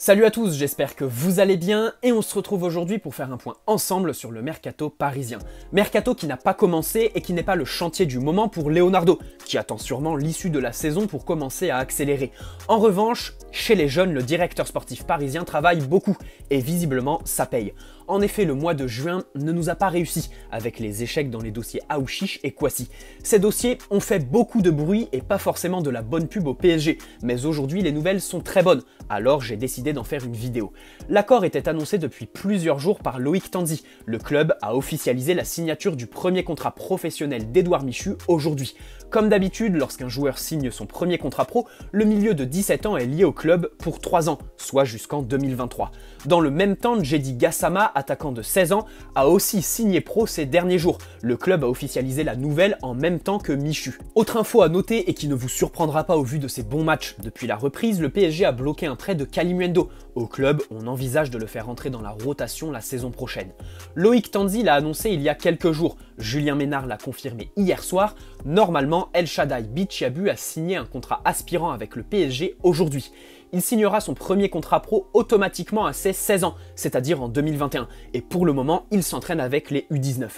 Salut à tous, j'espère que vous allez bien et on se retrouve aujourd'hui pour faire un point ensemble sur le mercato parisien. Mercato qui n'a pas commencé et qui n'est pas le chantier du moment pour Leonardo, qui attend sûrement l'issue de la saison pour commencer à accélérer. En revanche, chez les jeunes, le directeur sportif parisien travaille beaucoup et visiblement ça paye. En effet, le mois de juin ne nous a pas réussi avec les échecs dans les dossiers Aouchiche et Kouassi. Ces dossiers ont fait beaucoup de bruit et pas forcément de la bonne pub au PSG, mais aujourd'hui les nouvelles sont très bonnes, alors j'ai décidé d'en faire une vidéo. L'accord était annoncé depuis plusieurs jours par Loïc Tanzi. Le club a officialisé la signature du premier contrat professionnel d'Edouard Michu aujourd'hui. Comme d'habitude, lorsqu'un joueur signe son premier contrat pro, le milieu de 17 ans est lié au club pour 3 ans, soit jusqu'en 2023. Dans le même temps, Djedi Gassama, attaquant de 16 ans, a aussi signé pro ces derniers jours. Le club a officialisé la nouvelle en même temps que Michu. Autre info à noter et qui ne vous surprendra pas au vu de ses bons matchs depuis la reprise, le PSG a bloqué un prêt de Kalimuendo. Au club, on envisage de le faire entrer dans la rotation la saison prochaine. Loïc Tanzi l'a annoncé il y a quelques jours. Julien Ménard l'a confirmé hier soir. Normalement, El Shaddai Bichiabu a signé un contrat aspirant avec le PSG aujourd'hui. Il signera son premier contrat pro automatiquement à ses 16 ans, c'est-à-dire en 2021. Et pour le moment, il s'entraîne avec les U19.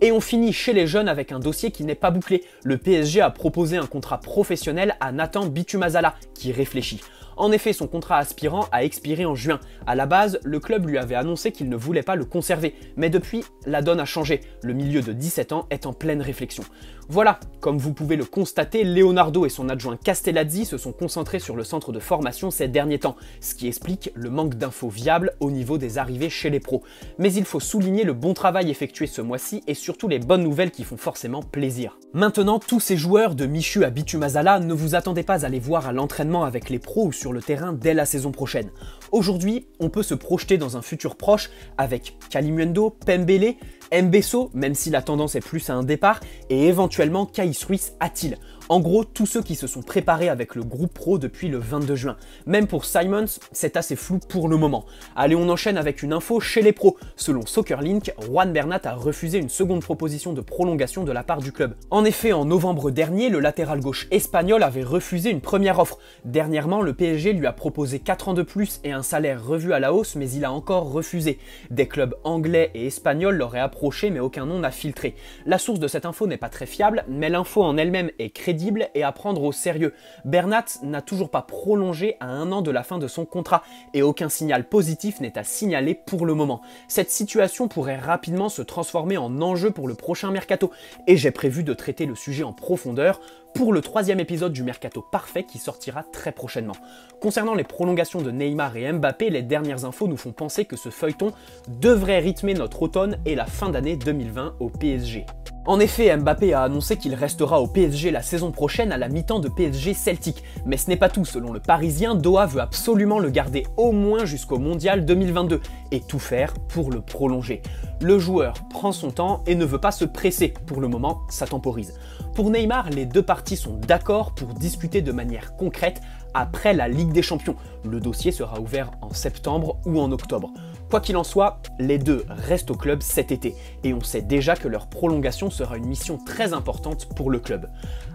Et on finit chez les jeunes avec un dossier qui n'est pas bouclé. Le PSG a proposé un contrat professionnel à Nathan Bitumazala, qui réfléchit. En effet, son contrat aspirant a expiré en juin. À la base, le club lui avait annoncé qu'il ne voulait pas le conserver. Mais depuis, la donne a changé. Le milieu de 17 ans est en pleine réflexion. Voilà, comme vous pouvez le constater, Leonardo et son adjoint Castellazzi se sont concentrés sur le centre de formation ces derniers temps, ce qui explique le manque d'infos viables au niveau des arrivées chez les pros. Mais il faut souligner le bon travail effectué ce mois-ci et surtout les bonnes nouvelles qui font forcément plaisir. Maintenant, tous ces joueurs de Michu à Bitumazala, ne vous attendez pas à les voir à l'entraînement avec les pros ou sur le terrain dès la saison prochaine. Aujourd'hui, on peut se projeter dans un futur proche avec Kalimuendo, Pembele, Mbesso, même si la tendance est plus à un départ, et éventuellement Kais Ruiz Atil. En gros, tous ceux qui se sont préparés avec le groupe pro depuis le 22 juin. Même pour Simons, c'est assez flou pour le moment. Allez, on enchaîne avec une info chez les pros. Selon Soccerlink, Juan Bernat a refusé une seconde proposition de prolongation de la part du club. En effet, en novembre dernier, le latéral gauche espagnol avait refusé une première offre. Dernièrement, le PSG lui a proposé 4 ans de plus et un salaire revu à la hausse, mais il a encore refusé. Des clubs anglais et espagnols l'auraient approché, mais aucun nom n'a filtré. La source de cette info n'est pas très fiable, mais l'info en elle-même est crédible et à prendre au sérieux. Bernat n'a toujours pas prolongé à 1 an de la fin de son contrat et aucun signal positif n'est à signaler pour le moment. Cette situation pourrait rapidement se transformer en enjeu pour le prochain mercato et j'ai prévu de traiter le sujet en profondeur pour le 3e épisode du Mercato Parfait qui sortira très prochainement. Concernant les prolongations de Neymar et Mbappé, les dernières infos nous font penser que ce feuilleton devrait rythmer notre automne et la fin d'année 2020 au PSG. En effet, Mbappé a annoncé qu'il restera au PSG la saison prochaine à la mi-temps de PSG Celtic. Mais ce n'est pas tout, selon le Parisien, Doha veut absolument le garder au moins jusqu'au Mondial 2022 et tout faire pour le prolonger. Le joueur prend son temps et ne veut pas se presser, pour le moment ça temporise. Pour Neymar, les deux parties sont d'accord pour discuter de manière concrète après la Ligue des Champions. Le dossier sera ouvert en septembre ou en octobre. Quoi qu'il en soit, les deux restent au club cet été et on sait déjà que leur prolongation sera une mission très importante pour le club.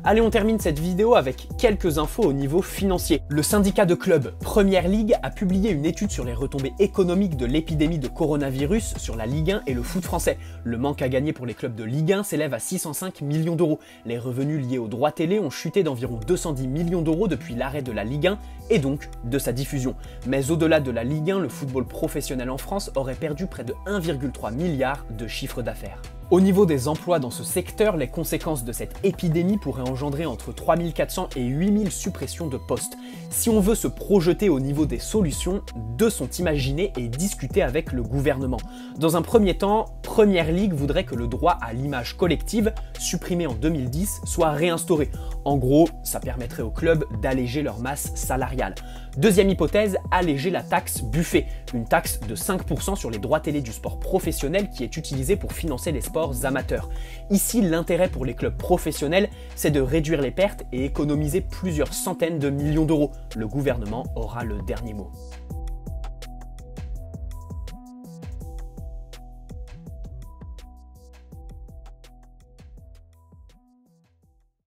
Allez, on termine cette vidéo avec quelques infos au niveau financier. Le syndicat de clubs Première Ligue a publié une étude sur les retombées économiques de l'épidémie de coronavirus sur la Ligue 1 et le foot français. Le manque à gagner pour les clubs de Ligue 1 s'élève à 605 millions d'euros. Les revenus liés aux droits télé ont chuté d'environ 210 millions d'euros depuis l'arrêt de la Ligue 1 et donc de sa diffusion. Mais au-delà de la Ligue 1, le football professionnel en France aurait perdu près de 1,3 milliard de chiffre d'affaires. Au niveau des emplois dans ce secteur, les conséquences de cette épidémie pourraient engendrer entre 3400 et 8000 suppressions de postes. Si on veut se projeter au niveau des solutions, deux sont imaginées et discutées avec le gouvernement. Dans un premier temps, Première Ligue voudrait que le droit à l'image collective, supprimé en 2010, soit réinstauré. En gros, ça permettrait aux clubs d'alléger leur masse salariale. Deuxième hypothèse, alléger la taxe Buffet, une taxe de 5% sur les droits télé du sport professionnel qui est utilisée pour financer les sports amateurs. Ici, l'intérêt pour les clubs professionnels, c'est de réduire les pertes et économiser plusieurs centaines de millions d'euros. Le gouvernement aura le dernier mot.